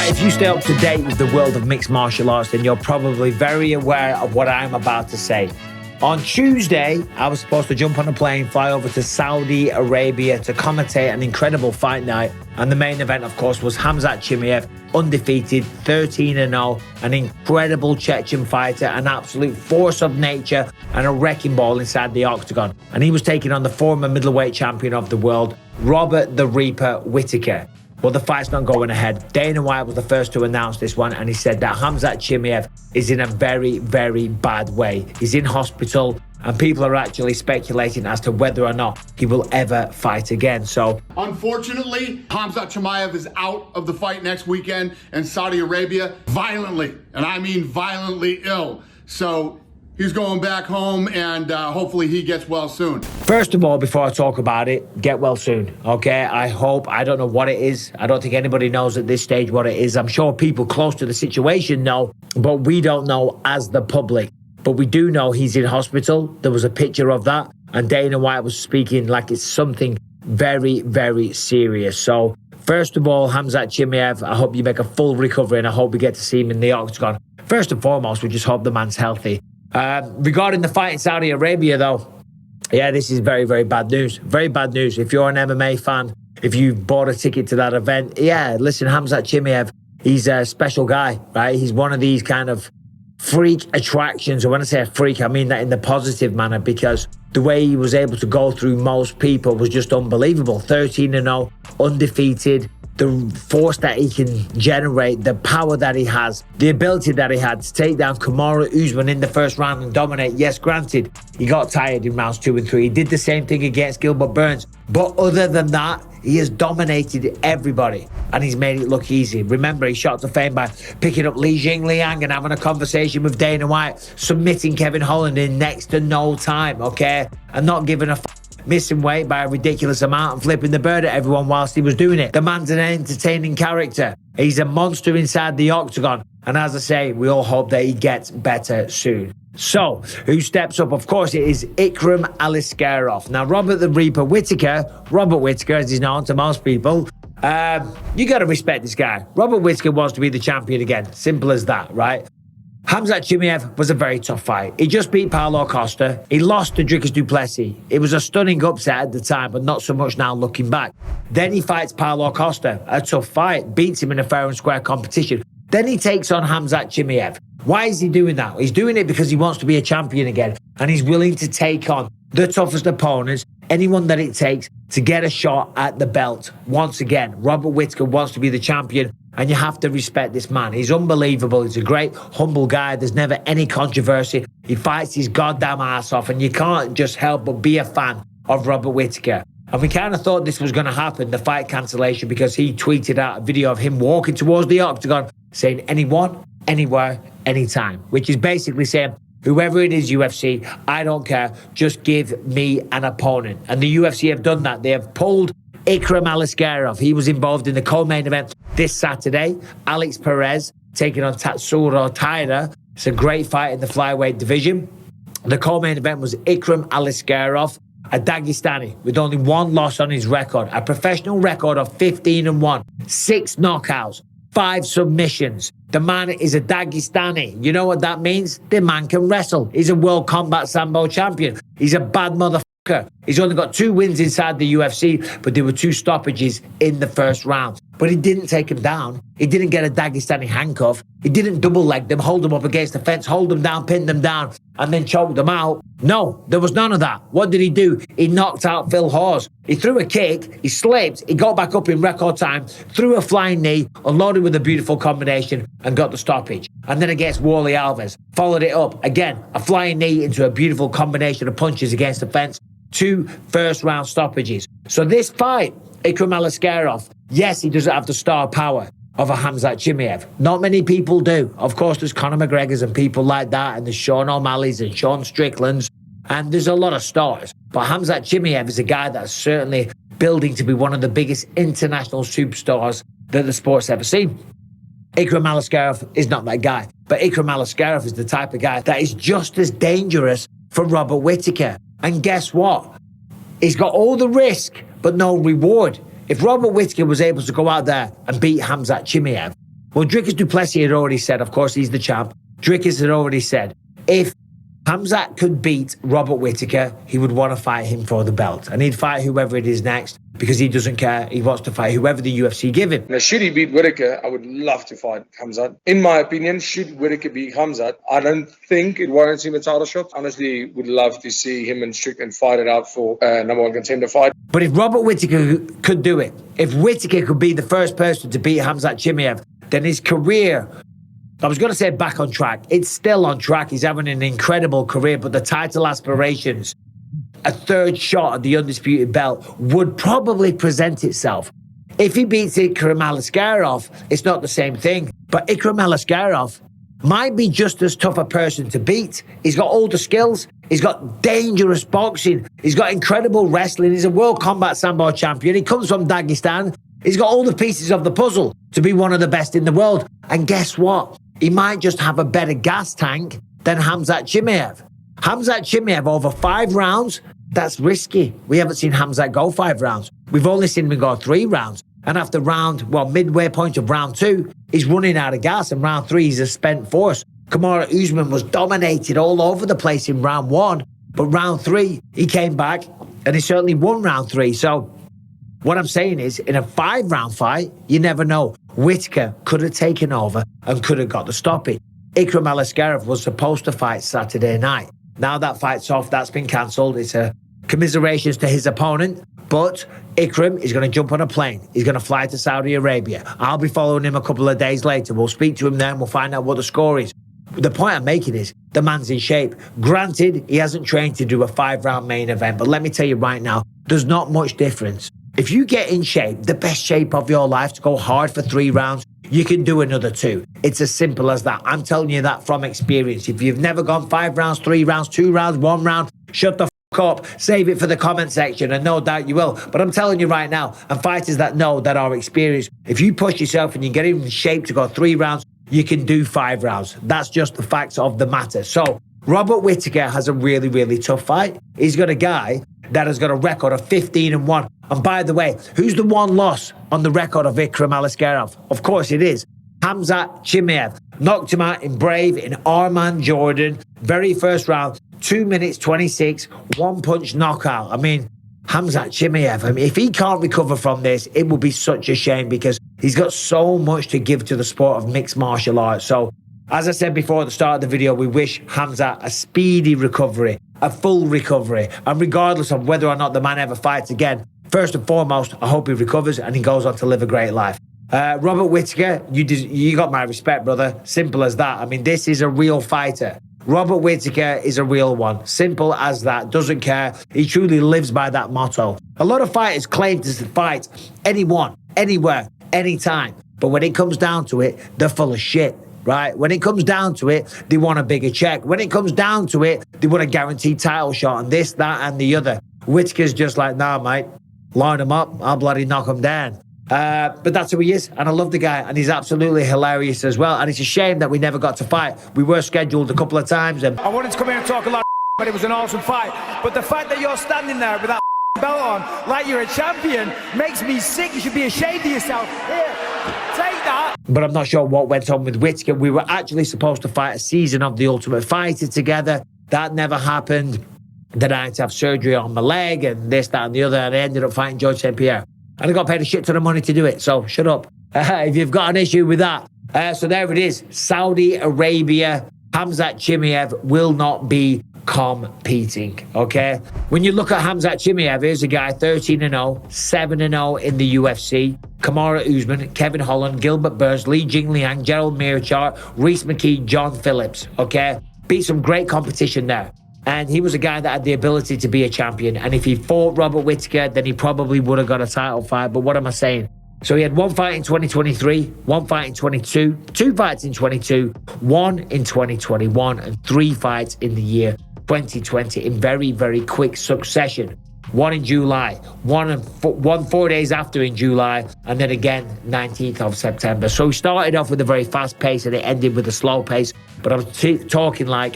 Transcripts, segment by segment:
Right, if you stay up to date with the world of mixed martial arts, then you're probably very aware of what I'm about to say. On Tuesday, I was supposed to jump on a plane, fly over to Saudi Arabia to commentate an incredible fight night. And the main event, of course, was Khamzat Chimaev, undefeated, 13-0, an incredible Chechen fighter, an absolute force of nature, and a wrecking ball inside the octagon. And he was taking on the former middleweight champion of the world, Robert the Reaper Whittaker. Well, the fight's not going ahead. Dana White was the first to announce this one, and he said that Khamzat Chimaev is in a very, very bad way. He's in hospital, and people are actually speculating as to whether or not he will ever fight again. So, unfortunately, Khamzat Chimaev is out of the fight next weekend in Saudi Arabia, violently, and I mean violently ill. So he's going back home, and hopefully he gets well soon. First of all, before I talk about it, get well soon, okay? I don't know what it is. I don't think anybody knows at this stage what it is. I'm sure people close to the situation know, but we don't know as the public. But we do know he's in hospital. There was a picture of that, and Dana White was speaking like it's something very, very serious. So, first of all, Khamzat Chimaev, I hope you make a full recovery, and I hope we get to see him in the octagon. First and foremost, we just hope the man's healthy. Regarding the fight in Saudi Arabia, though, yeah, this is very, very bad news. Very bad news. If you're an MMA fan, if you bought a ticket to that event, yeah, listen, Khamzat Chimaev, he's a special guy, right? He's one of these kind of freak attractions. And when I say a freak, I mean that in the positive manner, because the way he was able to go through most people was just unbelievable. 13-0, undefeated. The force that he can generate, the power that he has, the ability that he had to take down Kamaru Usman in the first round and dominate. Yes, granted, he got tired in rounds 2 and 3. He did the same thing against Gilbert Burns. But other than that, he has dominated everybody, and he's made it look easy. Remember, he shot to fame by picking up Li Jingliang and having a conversation with Dana White, submitting Kevin Holland in next to no time, okay? And not giving a missing weight by a ridiculous amount and flipping the bird at everyone whilst he was doing it. The man's an entertaining character. He's a monster inside the octagon. And as I say, we all hope that he gets better soon. So, who steps up? Of course, it is Ikram Aliskerov. Now, Robert the Reaper Whittaker, as he's known to most people, you got to respect this guy. Robert Whittaker wants to be the champion again. Simple as that, right? Khamzat Chimaev was a very tough fight. He just beat Paulo Costa. He lost to Dricus du Plessis. It was a stunning upset at the time, but not so much now looking back. Then he fights Paulo Costa, a tough fight, beats him in a fair and square competition. Then he takes on Khamzat Chimaev. Why is he doing that? He's doing it because he wants to be a champion again, and he's willing to take on the toughest opponents, anyone that it takes to get a shot at the belt. Once again, Robert Whittaker wants to be the champion, and you have to respect this man. He's unbelievable. He's a great, humble guy. There's never any controversy. He fights his goddamn ass off, and you can't just help but be a fan of Robert Whittaker. And we kind of thought this was going to happen, the fight cancellation, because he tweeted out a video of him walking towards the octagon saying anyone, anywhere, anytime, which is basically saying, whoever it is, UFC, I don't care, just give me an opponent. And the UFC have done that. They have pulled Ikram Aliskerov. He was involved in the co-main event this Saturday. Alex Perez taking on Tatsuro Taira. It's a great fight in the flyweight division. The co-main event was Ikram Aliskerov, a Dagestani with only one loss on his record, a professional record of 15-1, 6 knockouts, 5 submissions. The man is a Dagestani. You know what that means? The man can wrestle. He's a World Combat Sambo champion. He's a bad motherfucker. He's only got 2 wins inside the UFC, but there were 2 stoppages in the first round. But he didn't take him down. He didn't get a Dagestani handcuff. He didn't double leg them, hold them up against the fence, hold them down, pin them down, and then choke them out. No, there was none of that. What did he do? He knocked out Phil Hawes. He threw a kick, he slipped, he got back up in record time, threw a flying knee, unloaded with a beautiful combination, and got the stoppage. And then against Warley Alves, followed it up. Again, a flying knee into a beautiful combination of punches against the fence. 2 first-round stoppages. So this fight, Ikram Aliskerov, yes, he doesn't have the star power of a Khamzat Chimaev. Not many people do. Of course, there's Conor McGregor's and people like that, and there's Sean O'Malley's and Sean Strickland's, and there's a lot of stars. But Khamzat Chimaev is a guy that's certainly building to be one of the biggest international superstars that the sport's ever seen. Ikram Aliskerov is not that guy, but Ikram Aliskerov is the type of guy that is just as dangerous for Robert Whittaker. And guess what? He's got all the risk, but no reward. If Robert Whittaker was able to go out there and beat Khamzat Chimaev, Well, Dricus du Plessis had already said, of course, he's the champ. Dricus had already said, if Khamzat could beat Robert Whittaker, he would want to fight him for the belt. And he'd fight whoever it is next because he doesn't care. He wants to fight whoever the UFC give him. Now, should he beat Whittaker, I would love to fight Khamzat. In my opinion, should Whittaker beat Khamzat, I don't think it warrants him a title shot. Honestly, would love to see him and Strickland fight it out for number one contender fight. But if Robert Whittaker could do it, if Whittaker could be the first person to beat Khamzat Chimaev, then his career, I was going to say back on track. It's still on track. He's having an incredible career, but the title aspirations, a third shot at the undisputed belt, would probably present itself. If he beats Ikram Aliskerov, it's not the same thing. But Ikram Aliskerov might be just as tough a person to beat. He's got all the skills. He's got dangerous boxing. He's got incredible wrestling. He's a World Combat Sambo champion. He comes from Dagestan. He's got all the pieces of the puzzle to be one of the best in the world. And guess what? He might just have a better gas tank than Khamzat Chimaev. Khamzat Chimaev over 5 rounds, that's risky. We haven't seen Khamzat go 5 rounds. We've only seen him go 3 rounds. And after midway point of round 2, he's running out of gas. And round 3, he's a spent force. Kamaru Usman was dominated all over the place in round 1. But round 3, he came back and he certainly won round 3. So what I'm saying is, in a 5-round fight, you never know. Whittaker could have taken over and could have got the stoppage. Ikram Aliskerov was supposed to fight Saturday night. Now that fight's off, that's been cancelled. It's a commiserations to his opponent. But Ikram is going to jump on a plane. He's going to fly to Saudi Arabia. I'll be following him a couple of days later. We'll speak to him then. We'll find out what the score is. The point I'm making is the man's in shape. Granted, he hasn't trained to do a 5-round main event. But let me tell you right now, there's not much difference. If you get in shape, the best shape of your life, to go hard for 3 rounds, you can do another 2. It's as simple as that. I'm telling you that from experience. If you've never gone 5 rounds, 3 rounds, 2 rounds, 1 round, shut the f*** up. Save it for the comment section, and no doubt you will. But I'm telling you right now, and fighters that know, that are experienced, if you push yourself and you get in shape to go 3 rounds, you can do 5 rounds. That's just the facts of the matter. So Robert Whittaker has a really, really tough fight. He's got a guy that has got a record of 15-1. And by the way, who's the one loss on the record of Ikram Aliskerov? Of course it is Khamzat Chimaev. Knocked him out in Brave, in Arman, Jordan. Very first round, 2 minutes 26, 1-punch knockout. I mean, Khamzat Chimaev, if he can't recover from this, it will be such a shame, because he's got so much to give to the sport of mixed martial arts. So, as I said before at the start of the video, we wish Khamzat a speedy recovery, a full recovery. And regardless of whether or not the man ever fights again, first and foremost, I hope he recovers and he goes on to live a great life. Robert Whittaker, you got my respect, brother. Simple as that. I mean, this is a real fighter. Robert Whittaker is a real one. Simple as that. Doesn't care. He truly lives by that motto. A lot of fighters claim to fight anyone, anywhere, anytime. But when it comes down to it, they're full of shit. Right? When it comes down to it, they want a bigger check. When it comes down to it, they want a guaranteed title shot and this, that, and the other. Whittaker's just like, nah, mate, line him up, I'll bloody knock him down. But that's who he is, and I love the guy, and he's absolutely hilarious as well. And it's a shame that we never got to fight. We were scheduled a couple of times. And I wanted to come here and talk a lot of but it was an awesome fight. But the fact that you're standing there with that belt on like you're a champion makes me sick. You should be ashamed of yourself. Here, take that. But I'm not sure what went on with Whittaker. We were actually supposed to fight a season of The Ultimate Fighter together. That never happened. Then I had to have surgery on my leg and this, that, and the other. And I ended up fighting George St. Pierre. And I got paid a shit ton of money to do it. So shut up. If you've got an issue with that. So there it is. Saudi Arabia. Khamzat Chimaev will not be competing, okay? When you look at Khamzat Chimaev, here's a guy 13-0, 7-0 in the UFC. Kamaru Usman, Kevin Holland, Gilbert Burns, Li Jingliang, Gerald Mearchart, Reese McKee, John Phillips, okay? Beat some great competition there. And he was a guy that had the ability to be a champion. And if he fought Robert Whittaker, then he probably would have got a title fight. But what am I saying? So he had 1 fight in 2023, 1 fight in 22, 2 fights in 22, 1 in 2021, and 3 fights in the year 2020 in very, very quick succession. 1 in July, one 4 days after in July, and then again 19th of September. So he started off with a very fast pace and it ended with a slow pace. But I'm talking like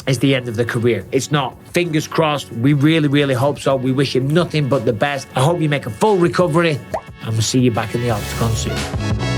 it's the end of the career. It's not. Fingers crossed. We really, really hope so. We wish him nothing but the best. I hope you make a full recovery, and we'll see you back in the octagon soon.